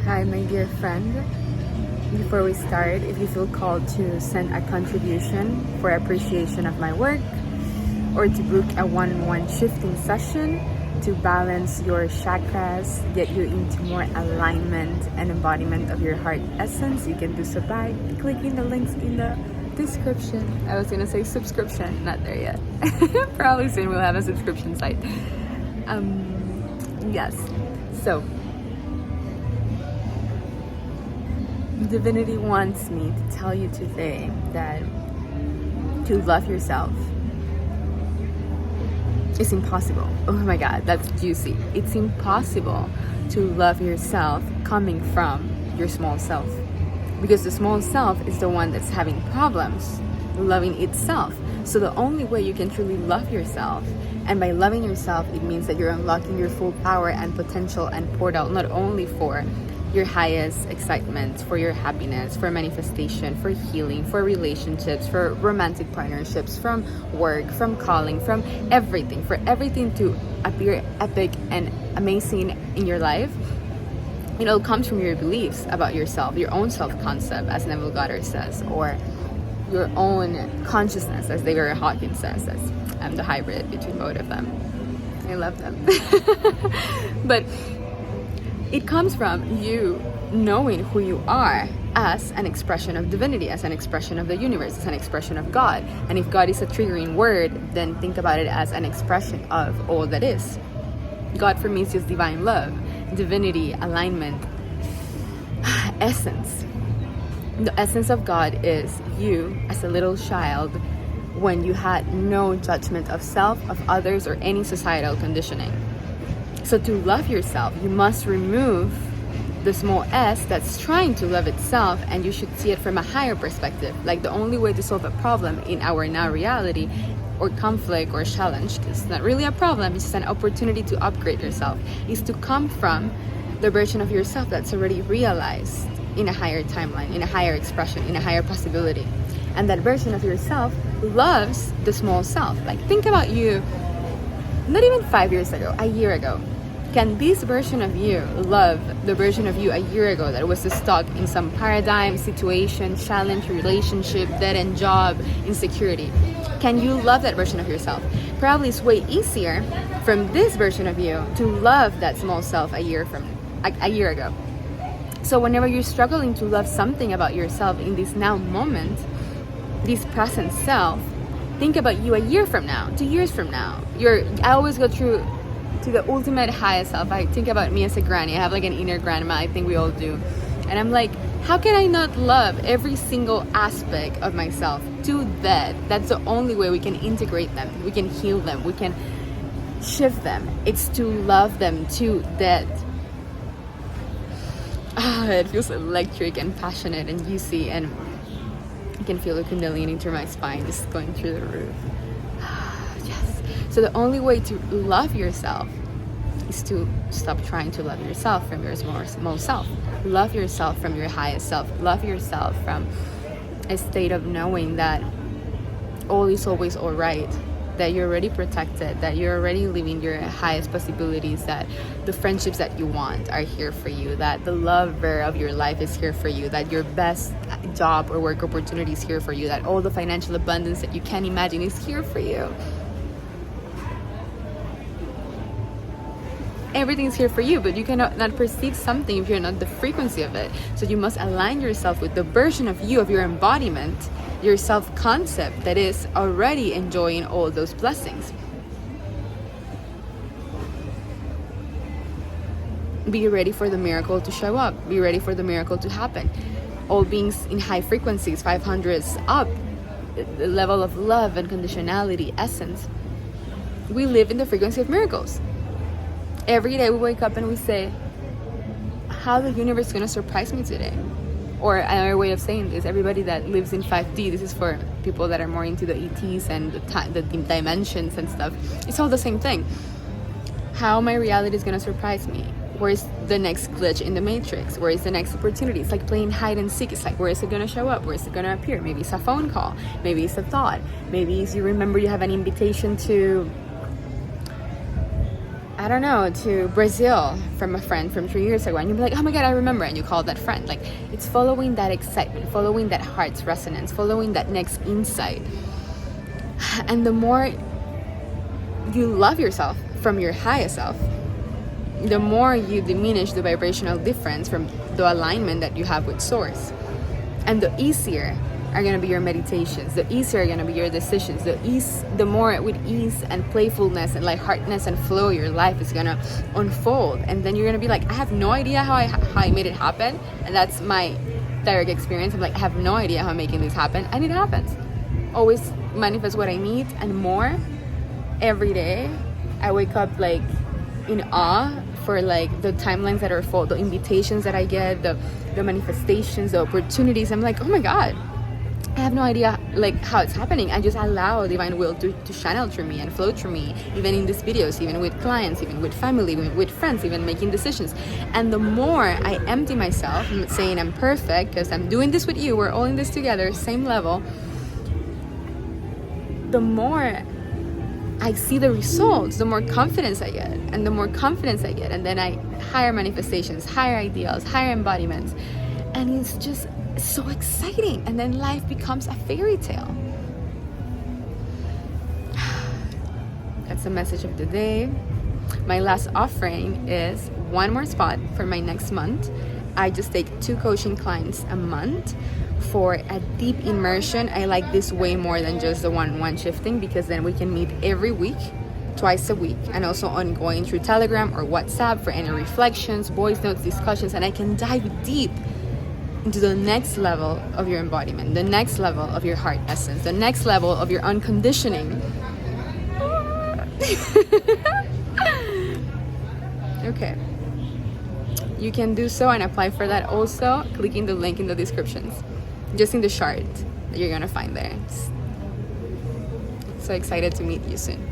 Hi, my dear friend. Before we start, if you feel called to send a contribution for appreciation of my work or to book a one-on-one shifting session to balance your chakras, get you into more alignment and embodiment of your heart essence, you can do so by clicking the links in the description. I was gonna say subscription, not there yet. Probably soon we'll have a subscription site. Yes, so Divinity wants me to tell you today that to love yourself is impossible. Oh my god, that's juicy. It's impossible to love yourself coming from your small self, because the small self is the one that's having problems loving itself. So the only way you can truly love yourself, and by loving yourself, it means that you're unlocking your full power and potential and portal, not only for your highest excitement, for your happiness, for manifestation, for healing, for relationships, for romantic partnerships, from work, from calling, from everything, for everything to appear epic and amazing in your life. It all comes from your beliefs about yourself, your own self-concept, as Neville Goddard says, or your own consciousness, as David Hawkins says. I'm the hybrid between both of them. I love them. But it comes from you knowing who you are as an expression of divinity, as an expression of the universe, as an expression of God. And if God is a triggering word, then think about it as an expression of all that is. God for me is just divine love, divinity, alignment, essence. The essence of God is you as a little child when you had no judgment of self, of others, or any societal conditioning. So to love yourself, you must remove the small s that's trying to love itself, and you should see it from a higher perspective. Like the only way to solve a problem in our now reality, or conflict or challenge, because it's not really a problem, it's just an opportunity to upgrade yourself, is to come from the version of yourself that's already realized in a higher timeline, in a higher expression, in a higher possibility. And that version of yourself loves the small self. Like think about you, not even 5 years ago, a year ago. Can this version of you love the version of you a year ago that was stuck in some paradigm, situation, challenge, relationship, dead-end job, insecurity? Can you love that version of yourself? Probably it's way easier from this version of you to love that small self a year ago. So whenever you're struggling to love something about yourself in this now moment, this present self, think about you a year from now, 2 years from now. I always go through to the ultimate highest self. I think about me as a granny. I have like an inner grandma. I think we all do. And I'm like, how can I not love every single aspect of myself to that? That's the only way we can integrate them. We can heal them. We can shift them. It's to love them to that. It feels electric and passionate and juicy, and I can feel the kundalini through my spine just going through the roof. Yes. So the only way to love yourself is to stop trying to love yourself from your small self. Love yourself from your highest self. Love yourself from a state of knowing that all is always all right, that you're already protected, that you're already living your highest possibilities, that the friendships that you want are here for you, that the lover of your life is here for you, that your best job or work opportunity is here for you, that all the financial abundance that you can imagine is here for you. Everything is here for you, but you cannot not perceive something if you're not the frequency of it. So you must align yourself with the version of you, of your embodiment, your self-concept that is already enjoying all those blessings. Be ready for the miracle to show up. Be ready for the miracle to happen. All beings in high frequencies, 500s up, the level of love and conditionality, essence. We live in the frequency of miracles. Every day we wake up and we say, how the universe is going to surprise me today? Or another way of saying this, everybody that lives in 5D, this is for people that are more into the ETs and the dimensions and stuff. It's all the same thing. How my reality is going to surprise me. Where is the next glitch in the matrix? Where is the next opportunity? It's like playing hide and seek. It's like, where is it going to show up? Where is it going to appear? Maybe it's a phone call. Maybe it's a thought. Maybe it's you remember you have an invitation to, I don't know, to Brazil from a friend from 3 years ago, and you'll be like, oh my God, I remember, and you call that friend. Like, it's following that excitement, following that heart's resonance, following that next insight. And the more you love yourself from your highest self, the more you diminish the vibrational difference from the alignment that you have with source. And the easier are going to be your meditations, the easier are going to be your decisions, the more with ease and playfulness and lightheartedness and flow your life is going to unfold. And then you're going to be like, I have no idea how I made it happen. And that's my direct experience. I'm like, I have no idea how I'm making this happen, and it happens. Always manifest what I need and more every day. I wake up like in awe for like the timelines that are full, the invitations that I get, the manifestations, the opportunities. I'm like, oh my God, I have no idea like how it's happening. I just allow divine will to channel through me and flow through me, even in these videos, even with clients, even with family, even with friends, even making decisions. And the more I empty myself, I'm not saying I'm perfect, because I'm doing this with you, we're all in this together, same level, the more I see the results, the more confidence I get. And the more confidence I get, and then I higher manifestations, higher ideals, higher embodiments. And it's just so exciting. And then life becomes a fairy tale. That's the message of the day. My last offering is one more spot for my next month. I just take 2 coaching clients a month for a deep immersion. I like this way more than just the one-on-one shifting, because then we can meet every week, twice a week, and also ongoing through Telegram or WhatsApp for any reflections, voice notes, discussions, and I can dive deep into the next level of your embodiment, the next level of your heart essence, the next level of your unconditioning. Okay. You can do so and apply for that also clicking the link in the descriptions, just in the chart that you're gonna find there. So excited to meet you soon.